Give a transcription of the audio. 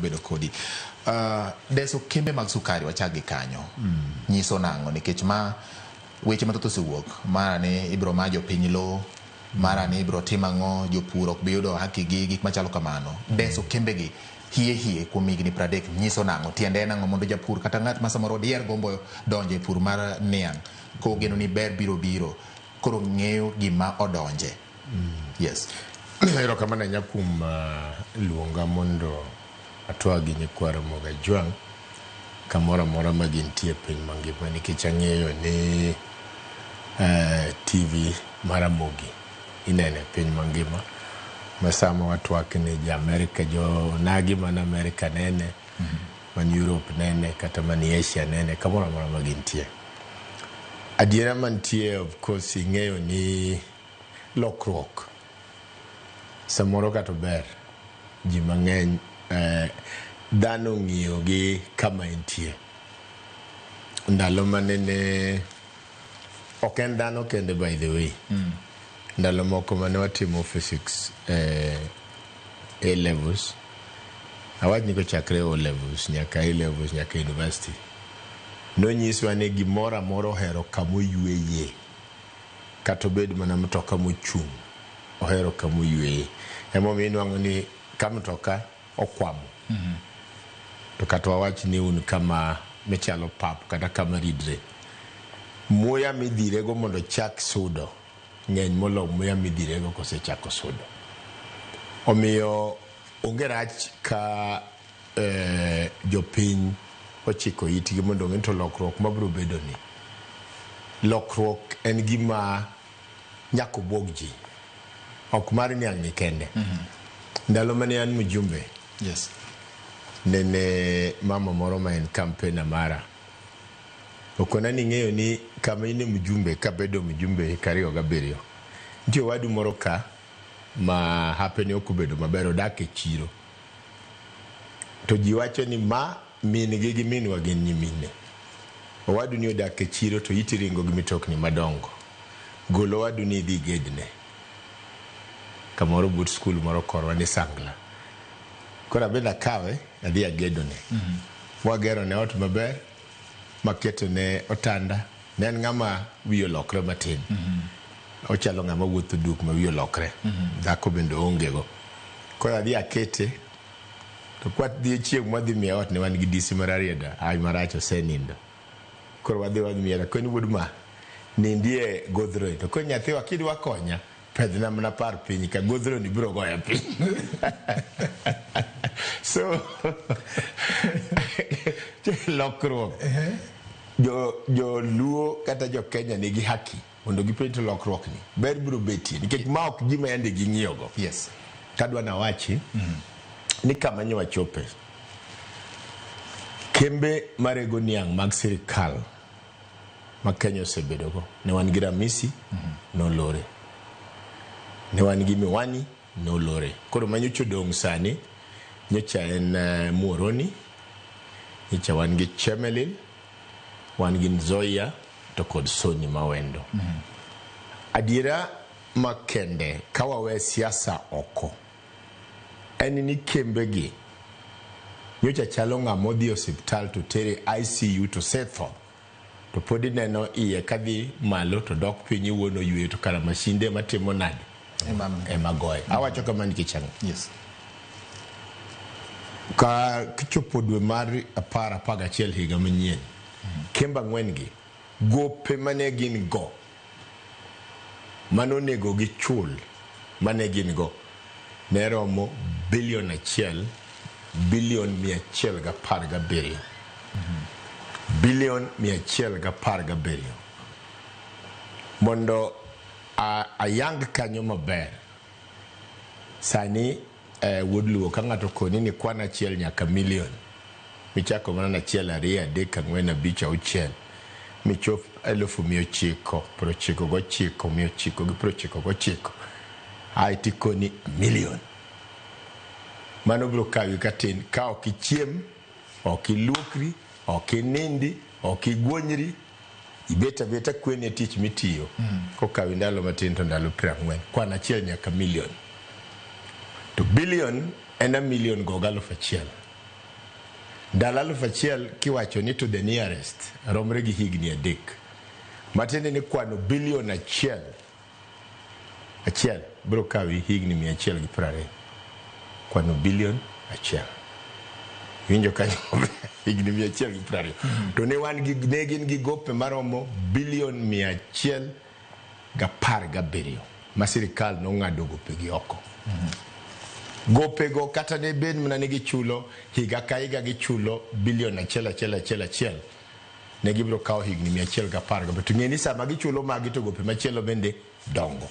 bedo kodi. Deso kembe mag sukari wachagi kanyo. Nyiso nango nikech ma weche mathoth osewuok. Mara ni ibro ma jopiny lo, mara ni ibro timango jopur ok biyudo haki gi gik machalo kamano. Deso kembe gi hie kuom higni 30 nyiso nango tiende nango mondo japur kata ng'at ma samoro dier gombo donje pur mar niang' ko geno ni ber biro koro ng'eyo gima odonje. Yes. Ero kamana nyakum luonga mondo atwagi nyikwara moga jwang kamora mora magintie piny mangima nikech ang'eyo ni TV maramogi inene piny mangima masama watwak ni ja Amerika jo nagi man Amerika nene man Europe nene kata man Asia nene kamora mora magintie. Adiera mantie of course ing'eyo ni lokruok samoro kato ber ji mang'eny dhano ng'iyo gi kama entie ndalo manene ok en dhano kende by the way ndalo moko mane watimo physics A levels awach ni kochakre O levels nyaka A levels nyaka university nonyiswa ni gimoro amora ohero kama oyueye kata obed mana mtoka mochung' ohero kama oyueye emomiyo inwang'o ni ka mtoka okwamo to kata wawach ni un kama mechalo pap kata kama ridre muya midhirego mondo chak sudo ng'eny molo muya midhirego kosechako sudo. Omiyo onge rach ka jopiny ochiko itgi mondo ng'e to lokruok mabiro bedo ni lokruok en gima nyako bwog ji ok mar niang' ni kende. Ndalo mane an mjumbe yes nene mama moro ma en campaign amara okona ni ng'eyo ni kama ine mjumbe kabedo mjumbe kariyo gabiriyo nitie wadu moro ka ma hapeni okubedo maber odak e chiro to ji wacho ni ma min gi minwa gin nyimine owadu ni odak e chiro to iti ringo gi mitokni madongo golo wadu ni dhi gedne kamoro but skul moro korwa ni Sangla kora benda kawe adhi agedone wagero ne ot maber maketo ne otanda ne en ng'ama wiyo lokre matin ochalo ng'ama wuotho duk ma wiyo lokre dhako bende ongego kora adhi akete to kwat dhi chieng' mwadhi miya ot ne wan gi disi mararieda ai marach osenindo koro wadhi miya koni wuod ma nindie godhro to ko nyathiwa kidwa konya pedhna mna par piny ka godhro ni biro goya piny so lokruok jo luo kata jo Kenya nigi haki mondo gipenj lokruok ni ber biro betie nikech ma ok gima yande ging'iyogo. Yes. Kadwa na wachi ni kama nyo wachope kembe marego niang' mag sirikal ma Kenya osebedogo ne wan gi Ramisi nolore ne wan gi Miwani nolore koro manyocho dong' sani nyocha en Muhoroni nyocha wan gi Chemelil wan gi Nzoia to kod Soni Mawendo. Adiera makende kawawe siasa oko en ni kembe gi nyocha chalo ng'ama odhi osiptal to tere ICU to setho to podi neno iye kadhi malo to dok piny wuono yue to kara mashinde matimo nade emagoye awacho kama nikech ang'o. Yes. Ka kichopo dwe mar 11 higa manyien kemba ng'wen gi gope mane gin go manonego gi chul mane gin go ne romo $1 bilion 117 bilion 117 mondo ayang kanyo maber sani wuod luo ka ng'ato koni ni kwan achiel nyaka milion michako mana achiel 2 3 4 5 6 michop 1999 ai tikoni milion mano biro kawi katin ka ok ichiem ok iluokri ok inindi ok igwonyri ibeta beta kwen e tich mitiyo kokawi ndalo matin to ndalo 40 kwan achiel nyaka milion to bilion en $1,000,000 Ndalo 1000 kiwacho ni to the nearest romre gi higni 3. Matiende ni kwano bilion achiel bro kawi higni 120. Kwano bilion achiel. Winjo kanyo higni 120. To ne wan gi negin gi gope maromo bilion 117 ma sirikal nong'ado gope gi oko. Gope go kata ne bed mana ne gichulo higa ka higa gichulo bilion 1 ne gibro kawo higni 110. To ng'eni sama gichulo magi to gope machielo bende dongo.